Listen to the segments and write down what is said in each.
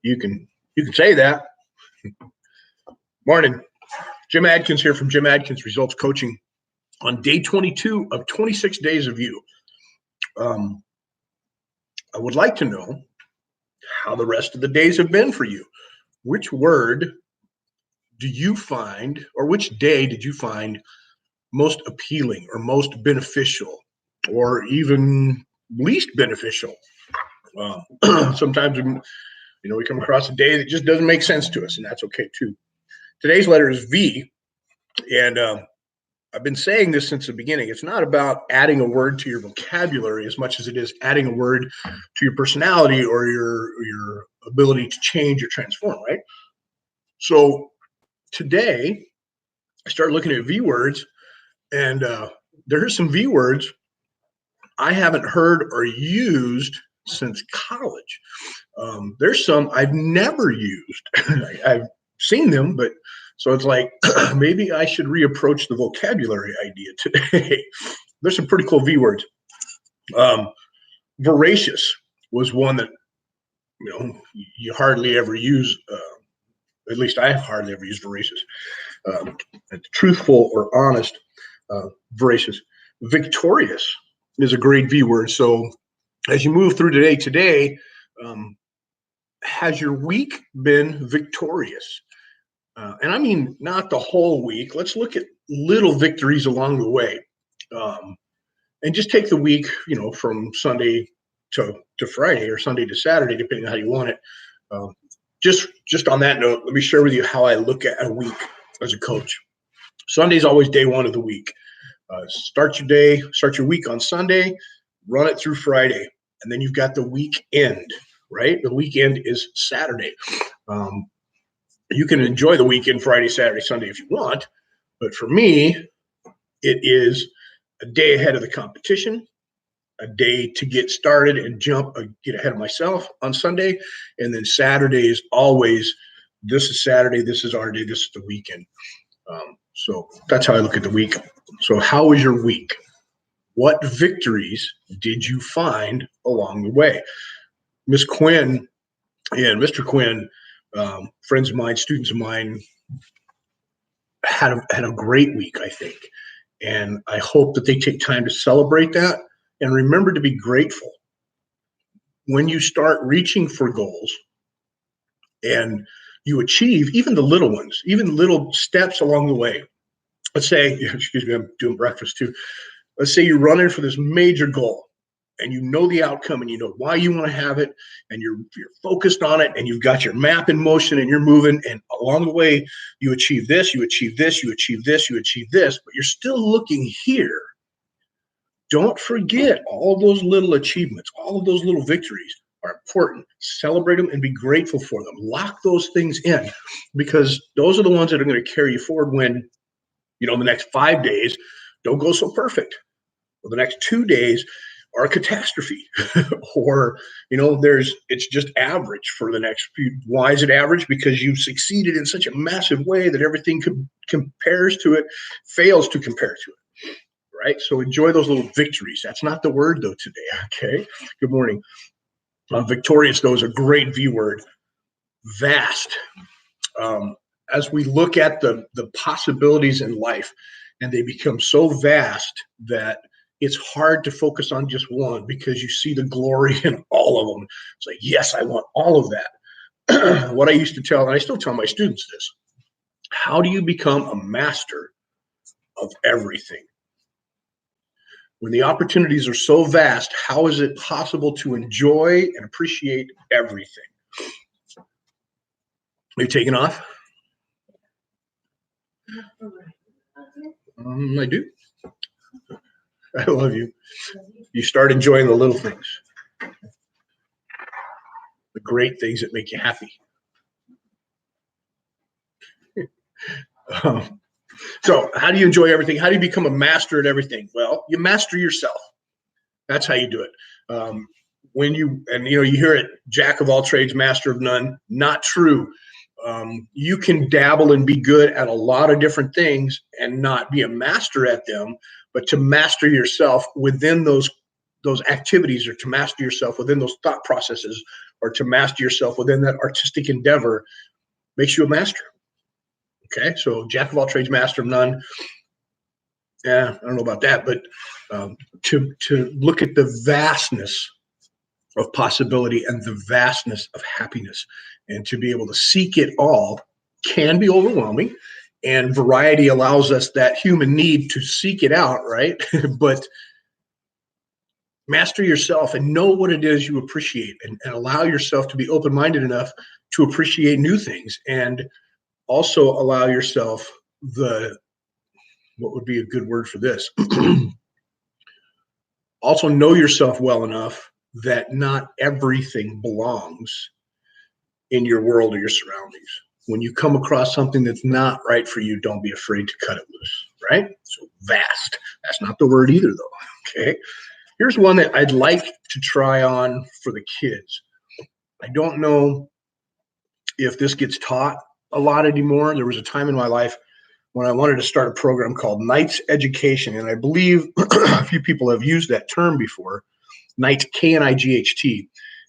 You can say that. Morning. Jim Adkins here from Jim Adkins Results Coaching on day 22 of 26 days of you. I would like to know how the rest of the days have been for you. Which word do you find, or which day did you find most appealing or most beneficial or even least beneficial? Sometimes we come across a day that just doesn't make sense to us, and that's okay too. Today's letter is V, and I've been saying this since the beginning. It's not about adding a word to your vocabulary as much as it is adding a word to your personality or your ability to change or transform, right? So today, I started looking at V words, and there are some V words I haven't heard or used since college. There's some I've never used. I've seen them, but so it's like maybe I should reapproach the vocabulary idea today. There's some pretty cool V words. Voracious was one that you hardly ever use. At least I have hardly ever used voracious. Truthful or honest, voracious. Victorious is a great V word. So as you move through today, has your week been victorious? And I mean, not the whole week. Let's look at little victories along the way. And just take the week, from Sunday to Friday or Sunday to Saturday, depending on how you want it. Just on that note, let me share with you how I look at a week as a coach. Sunday's always day one of the week. Start your week on Sunday, run it through Friday, and then you've got the weekend, right? The weekend is Saturday. You can enjoy the weekend, Friday, Saturday, Sunday if you want, but for me, it is a day ahead of the competition, a day to get started and get ahead of myself on Sunday, and then Saturday is always, this is Saturday, this is our day, this is the weekend. So that's how I look at the week. So how was your week? What victories did you find along the way? Miss Quinn and Mr. Quinn, friends of mine, students of mine, had a great week, I think. And I hope that they take time to celebrate that and remember to be grateful. When you start reaching for goals and you achieve even the little ones, even little steps along the way. Let's say, excuse me, I'm doing breakfast too. Let's say you're running for this major goal and you know the outcome and you know why you want to have it and you're focused on it and you've got your map in motion and you're moving, and along the way you achieve this, you achieve this, you achieve this, you achieve this, but you're still looking here. Don't forget all of those little achievements, all of those little victories are important. Celebrate them and be grateful for them. Lock those things in, because those are the ones that are going to carry you forward when, the next 5 days don't go so perfect. Or the next 2 days are a catastrophe. Or, it's just average for the next few. Why is it average? Because you've succeeded in such a massive way that everything compares to it, fails to compare to it. Right? So enjoy those little victories. That's not the word though today. Okay. Good morning. Victorious though is a great V word. Vast. As we look at the possibilities in life, and they become so vast that it's hard to focus on just one because you see the glory in all of them. It's like, yes, I want all of that. What I used to tell, and I still tell my students this, how do you become a master of everything? When the opportunities are so vast, how is it possible to enjoy and appreciate everything? Are you taking off? I do. I love you. You start enjoying the little things, the great things that make you happy. So how do you enjoy everything? How do you become a master at everything? Well, you master yourself. That's how you do it. You hear it, jack of all trades, master of none. Not true. You can dabble and be good at a lot of different things and not be a master at them, but to master yourself within those those activities, or to master yourself within those thought processes, or to master yourself within that artistic endeavor, makes you a master. Okay, so jack of all trades, master of none. Yeah, I don't know about that, but to look at the vastness of possibility and the vastness of happiness, and to be able to seek it all can be overwhelming. And variety allows us that human need to seek it out, right? But master yourself and know what it is you appreciate, and allow yourself to be open-minded enough to appreciate new things, and also allow yourself what would be a good word for this? Also know yourself well enough that not everything belongs in your world or your surroundings. When you come across something that's not right for you, don't be afraid to cut it loose, right? So vast. That's not the word either, though. Okay. Here's one that I'd like to try on for the kids. I don't know if this gets taught a lot anymore. There was a time in my life when I wanted to start a program called Knight's Education, and I believe a few people have used that term before, Knight, Knight.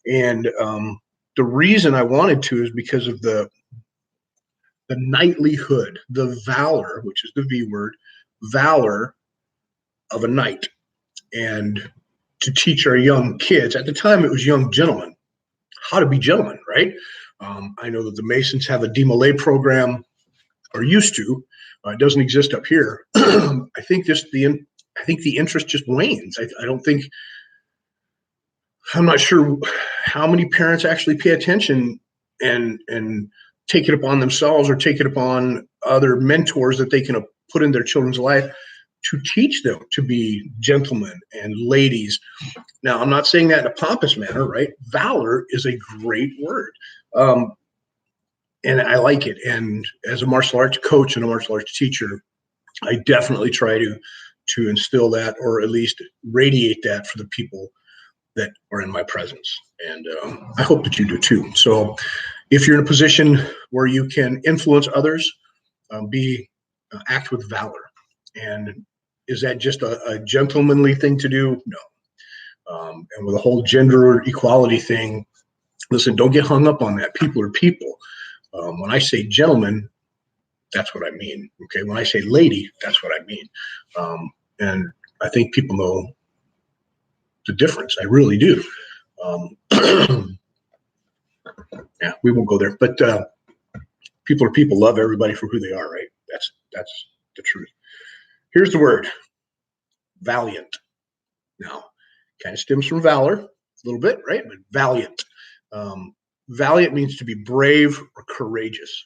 And the reason I wanted to is because of the knightlyhood, the valor, which is the V word, valor of a knight. And to teach our young kids, at the time it was young gentlemen, how to be gentlemen, right? I know that the Masons have a DeMolay program, or used to. It doesn't exist up here. I think the interest just wanes. I don't think. I'm not sure how many parents actually pay attention and take it upon themselves, or take it upon other mentors that they can put in their children's life to teach them to be gentlemen and ladies. Now, I'm not saying that in a pompous manner, right? Valor is a great word. And I like it. And as a martial arts coach and a martial arts teacher, I definitely try to instill that, or at least radiate that for the people that are in my presence. And I hope that you do too. So if you're in a position where you can influence others, act with valor. And is that just a gentlemanly thing to do? No. And with the whole gender equality thing, listen, don't get hung up on that. People are people. When I say gentleman, that's what I mean. Okay. When I say lady, that's what I mean. And I think people know the difference. I really do. Yeah, we won't go there. But people are people. Love everybody for who they are, right? That's the truth. Here's the word, valiant. Now, kind of stems from valor a little bit, right? But valiant. Valiant means to be brave or courageous.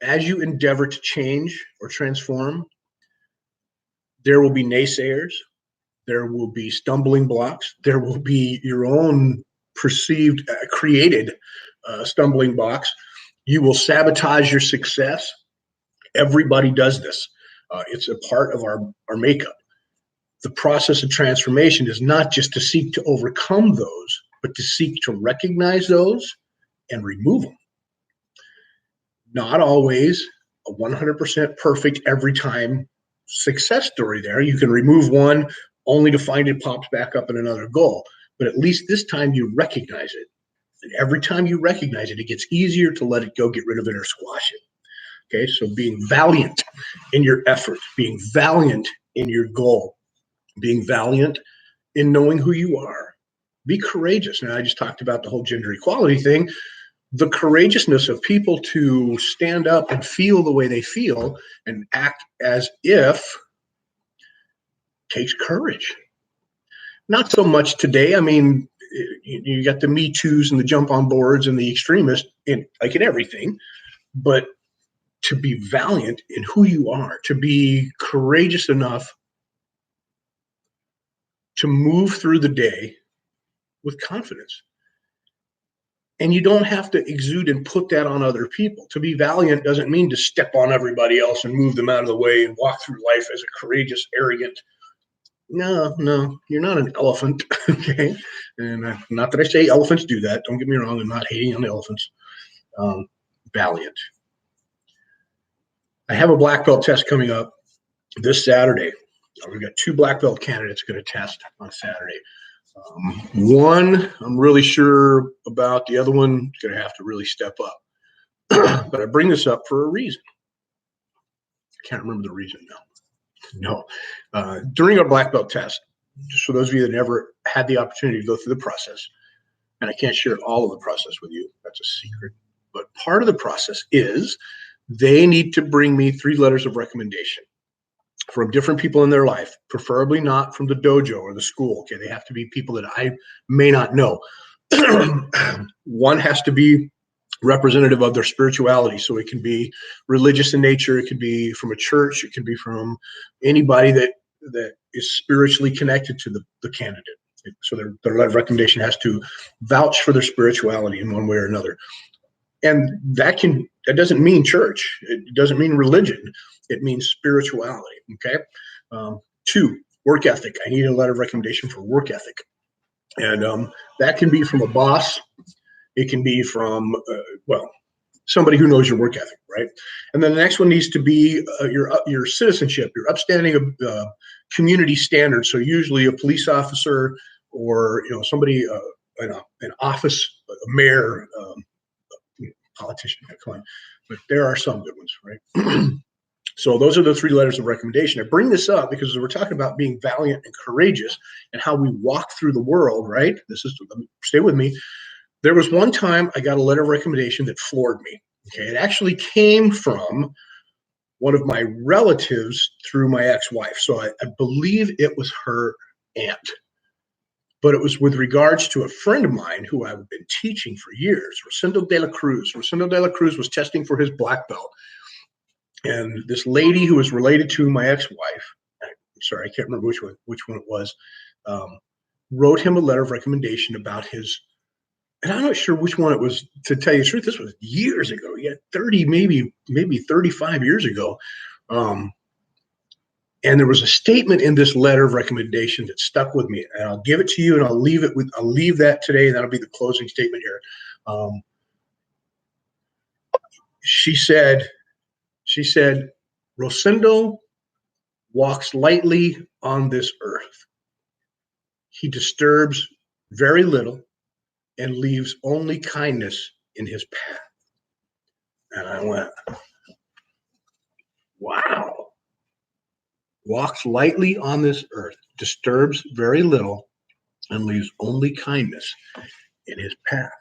As you endeavor to change or transform, there will be naysayers. There will be stumbling blocks. There will be your own perceived, created stumbling blocks. You will sabotage your success. Everybody does this. It's a part of our makeup. The process of transformation is not just to seek to overcome those, but to seek to recognize those and remove them. Not always a 100% perfect every time success story there. You can remove one only to find it pops back up in another goal. But at least this time you recognize it. And every time you recognize it, it gets easier to let it go, get rid of it, or squash it. Okay, so being valiant in your effort, being valiant in your goal, being valiant in knowing who you are. Be courageous. Now, I just talked about the whole gender equality thing. The courageousness of people to stand up and feel the way they feel and act as if takes courage. Not so much today. I mean, you got the Me Too's and the jump on boards and the extremists in everything, but to be valiant in who you are, to be courageous enough to move through the day with confidence. And you don't have to exude and put that on other people. To be valiant doesn't mean to step on everybody else and move them out of the way and walk through life as a courageous, arrogant. No, you're not an elephant. Okay. And not that I say elephants do that. Don't get me wrong. I'm not hating on the elephants. Valiant. I have a black belt test coming up this Saturday. We've got 2 black belt candidates going to test on Saturday. One, I'm really sure about. The other one is going to have to really step up. But I bring this up for a reason. I can't remember the reason now. No. During our black belt test, just for those of you that never had the opportunity to go through the process, and I can't share all of the process with you, that's a secret, but part of the process is they need to bring me 3 letters of recommendation from different people in their life, preferably not from the dojo or the school. Okay, they have to be people that I may not know. One has to be representative of their spirituality, so it can be religious in nature, it could be from a church, it could be from anybody that is spiritually connected to the candidate. So their letter of recommendation has to vouch for their spirituality in one way or another. And that doesn't mean church. It doesn't mean religion. It means spirituality. Okay. 2, work ethic. I need a letter of recommendation for work ethic. And that can be from a boss. It can be from, somebody who knows your work ethic, right? And then the next one needs to be your citizenship, your upstanding of community standards. So usually a police officer or somebody in an office, a mayor, politician, come on. But there are some good ones, right? So those are the 3 letters of recommendation. I bring this up because we're talking about being valiant and courageous and how we walk through the world, right? Stay with me. There was one time I got a letter of recommendation that floored me. Okay, it actually came from one of my relatives through my ex-wife. So I believe it was her aunt. But it was with regards to a friend of mine who I've been teaching for years, Rosendo de la Cruz. Rosendo de la Cruz was testing for his black belt. And this lady who was related to my ex-wife, I'm sorry, I can't remember which one it was, wrote him a letter of recommendation about his, and I'm not sure which one it was, to tell you the truth. This was years ago, 30, maybe 35 years ago. And there was a statement in this letter of recommendation that stuck with me, and I'll give it to you, and I'll leave that today, and that'll be the closing statement here. She said, Rosendo walks lightly on this earth. He disturbs very little and leaves only kindness in his path. And I went, wow. Walks lightly on this earth, disturbs very little, and leaves only kindness in his path.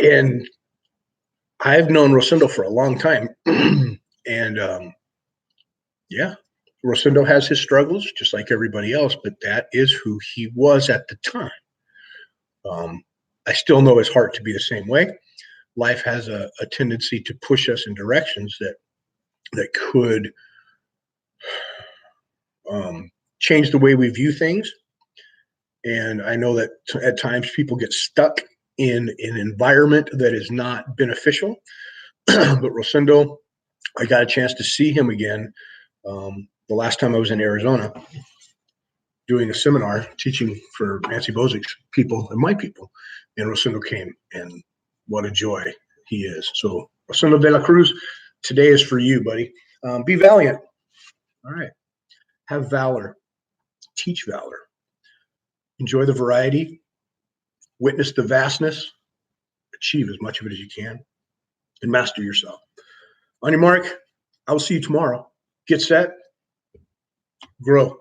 And I've known Rosendo for a long time. And Rosendo has his struggles, just like everybody else, but that is who he was at the time. I still know his heart to be the same way. Life has a tendency to push us in directions that could change the way we view things. And I know that at times people get stuck in an environment that is not beneficial. But Rosendo, I got a chance to see him again the last time I was in Arizona doing a seminar teaching for Nancy Bozik's people and my people. And Rosendo came, and what a joy he is. So Rosendo de la Cruz, today is for you, buddy. Be valiant. All right. Have valor. Teach valor. Enjoy the variety. Witness the vastness. Achieve as much of it as you can. And master yourself. On your mark, I will see you tomorrow. Get set. Grow.